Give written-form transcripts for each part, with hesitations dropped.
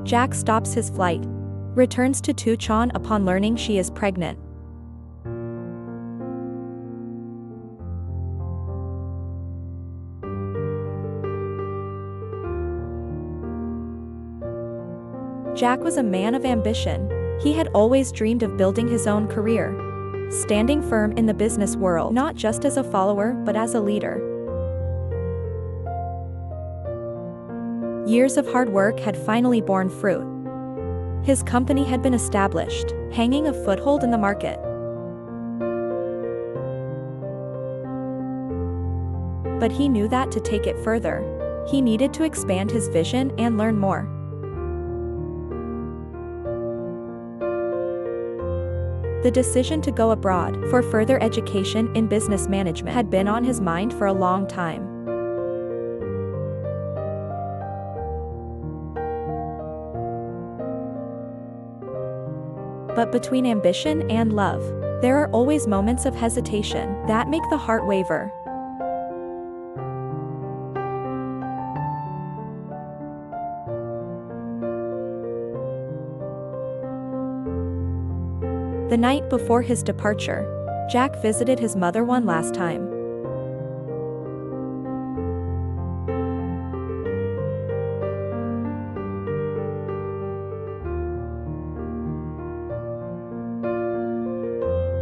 Jack stops his flight, returns to Tuchan upon learning she is pregnant. Jack was a man of ambition. He had always dreamed of building his own career, standing firm in the business world, not just as a follower but as a leader. Years of hard work had finally borne fruit. His company had been established, hanging a foothold in the market. But he knew that to take it further, he needed to expand his vision and learn more. The decision to go abroad for further education in business management had been on his mind for a long time. But between ambition and love, there are always moments of hesitation that make the heart waver. The night before his departure, Jack visited his mother one last time.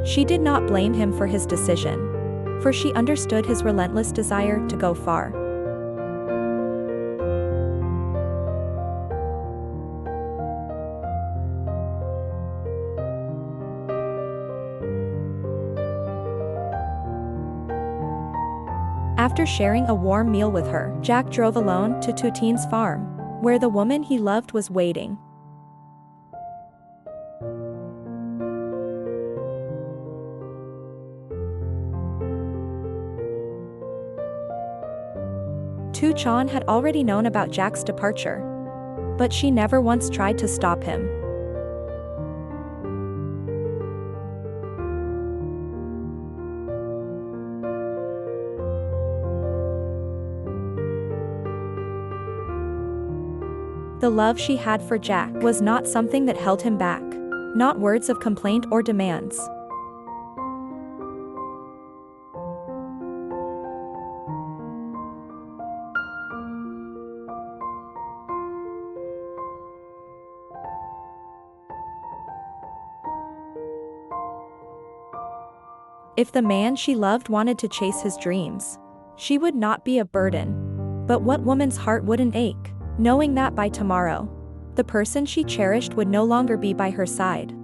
She did not blame him for his decision, for she understood his relentless desire to go far. After sharing a warm meal with her, Jack drove alone to Tutin's farm, where the woman he loved was waiting. Tuchan had already known about Jack's departure, but she never once tried to stop him. The love she had for Jack was not something that held him back, not words of complaint or demands. If the man she loved wanted to chase his dreams, she would not be a burden. But what woman's heart wouldn't ache, knowing that by tomorrow, the person she cherished would no longer be by her side?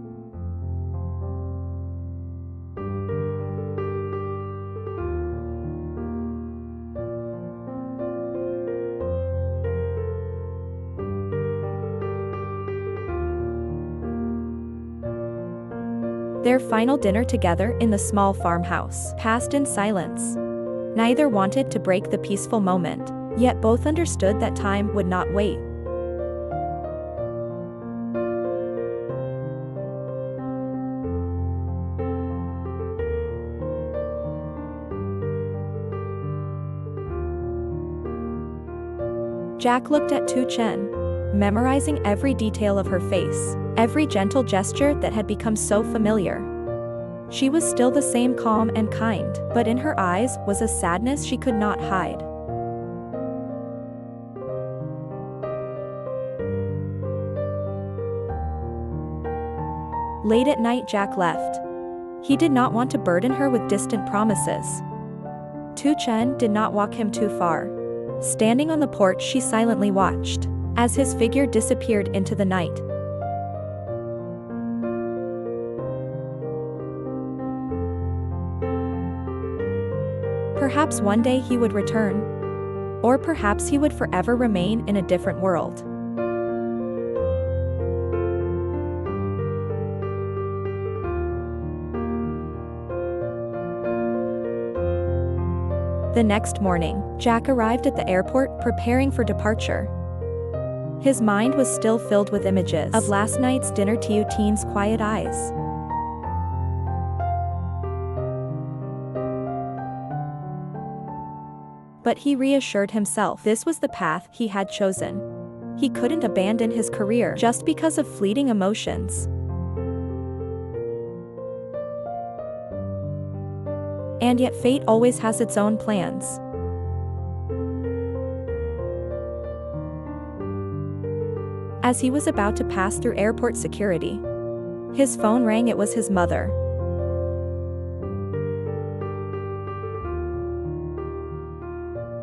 Their final dinner together in the small farmhouse passed in silence. Neither wanted to break the peaceful moment, yet both understood that time would not wait. Jack looked at Tuchen, memorizing every detail of her face, every gentle gesture that had become so familiar. She was still the same calm and kind, but in her eyes was a sadness she could not hide. Late at night Jack left. He did not want to burden her with distant promises. Tuchen did not walk him too far. Standing on the porch she silently watched, as his figure disappeared into the night. Perhaps one day he would return. Or perhaps he would forever remain in a different world. The next morning, Jack arrived at the airport preparing for departure. His mind was still filled with images of last night's dinner to Tutin's quiet eyes. But he reassured himself this was the path he had chosen. He couldn't abandon his career just because of fleeting emotions. And yet fate always has its own plans. As he was about to pass through airport security, his phone rang. It was his mother.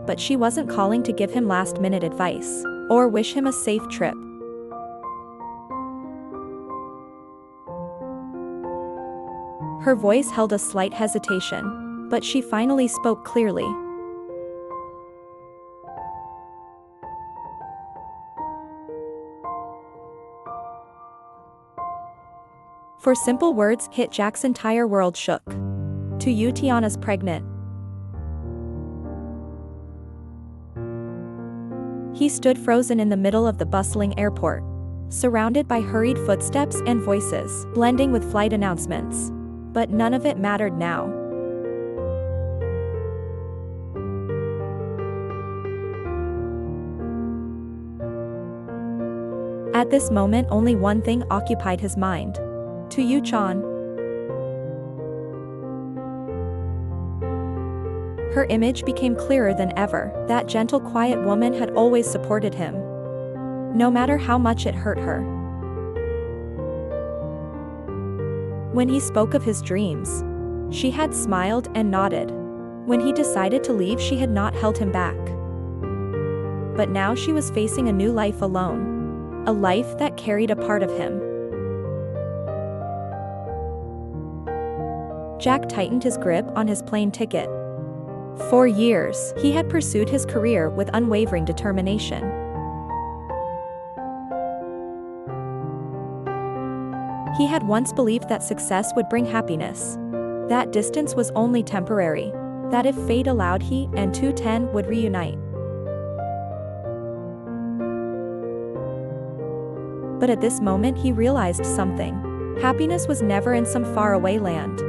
But she wasn't calling to give him last-minute advice or wish him a safe trip. Her voice held a slight hesitation, but she finally spoke clearly. For simple words hit Jack's entire world shook. To you, Tiana's pregnant. He stood frozen in the middle of the bustling airport, surrounded by hurried footsteps and voices, blending with flight announcements. But none of it mattered now. At this moment, only one thing occupied his mind. To you, Chan. Her image became clearer than ever. That gentle, quiet woman had always supported him, no matter how much it hurt her. When he spoke of his dreams, she had smiled and nodded. When he decided to leave, she had not held him back. But now she was facing a new life alone, a life that carried a part of him. Jack tightened his grip on his plane ticket. For years, he had pursued his career with unwavering determination. He had once believed that success would bring happiness, that distance was only temporary, that if fate allowed, he and 210 would reunite. But at this moment he realized something. Happiness was never in some faraway land.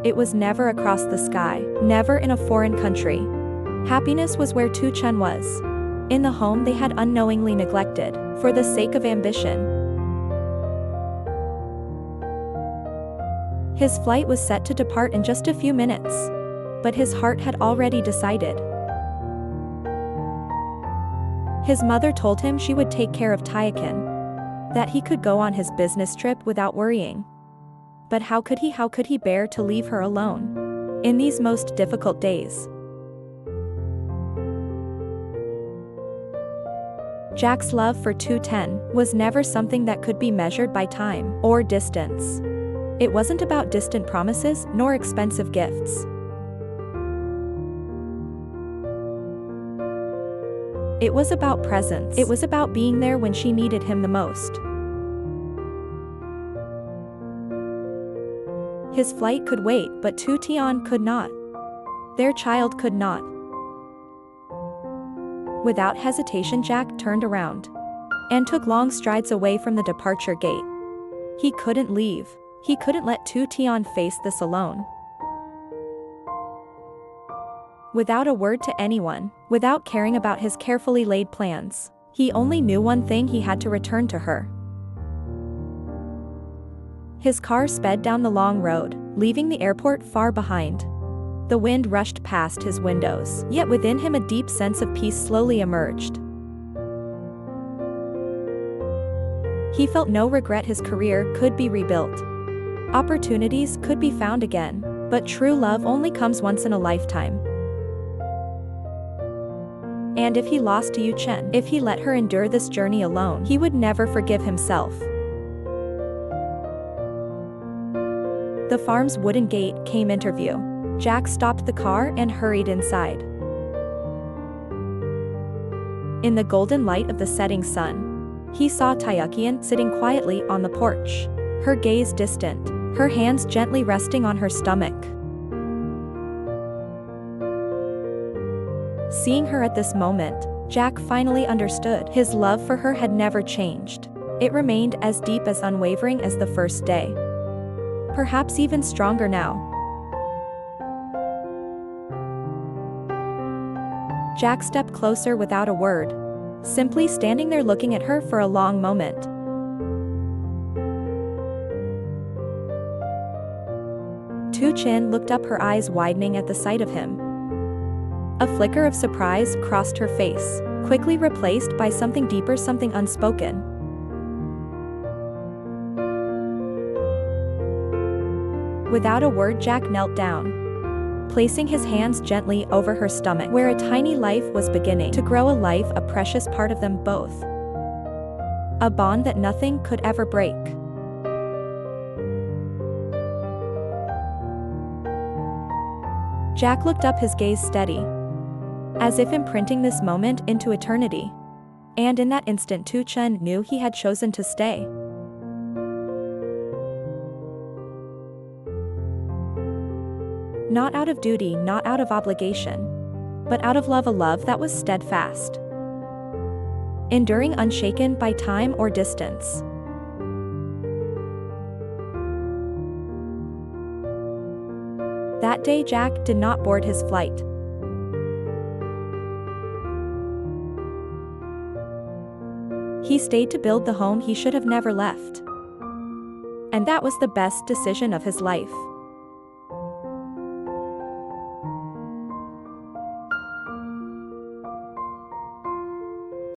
It was never across the sky, never in a foreign country. Happiness was where Tu Chen was. In the home they had unknowingly neglected, for the sake of ambition. His flight was set to depart in just a few minutes. But his heart had already decided. His mother told him she would take care of Taikin, that he could go on his business trip without worrying. But how could he bear to leave her alone in these most difficult days? Jack's love for 210 was never something that could be measured by time or distance. It wasn't about distant promises nor expensive gifts. It was about presence. It was about being there when she needed him the most. His flight could wait, but Tu Tian could not. Their child could not. Without hesitation, Jack turned around and took long strides away from the departure gate. He couldn't leave. He couldn't let Tu Tian face this alone. Without a word to anyone, without caring about his carefully laid plans, he only knew one thing: he had to return to her. His car sped down the long road, leaving the airport far behind. The wind rushed past his windows, yet within him a deep sense of peace slowly emerged. He felt no regret. His career could be rebuilt. Opportunities could be found again, but true love only comes once in a lifetime. And if he lost Yu Chen, if he let her endure this journey alone, he would never forgive himself. The farm's wooden gate came into view. Jack stopped the car and hurried inside. In the golden light of the setting sun, he saw Taiyukian sitting quietly on the porch, her gaze distant, her hands gently resting on her stomach. Seeing her at this moment, Jack finally understood. His love for her had never changed. It remained as deep, as unwavering as the first day. Perhaps even stronger now. Jack stepped closer without a word, simply standing there looking at her for a long moment. Tu Chin looked up, her eyes widening at the sight of him. A flicker of surprise crossed her face, quickly replaced by something deeper, something unspoken. Without a word, Jack knelt down, placing his hands gently over her stomach, where a tiny life was beginning to grow, a life, a precious part of them both. A bond that nothing could ever break. Jack looked up, his gaze steady, as if imprinting this moment into eternity. And in that instant, Tu Chin knew he had chosen to stay. Not out of duty, not out of obligation, but out of love, a love that was steadfast, enduring, unshaken by time or distance. That day, Jack did not board his flight. He stayed to build the home he should have never left. And that was the best decision of his life.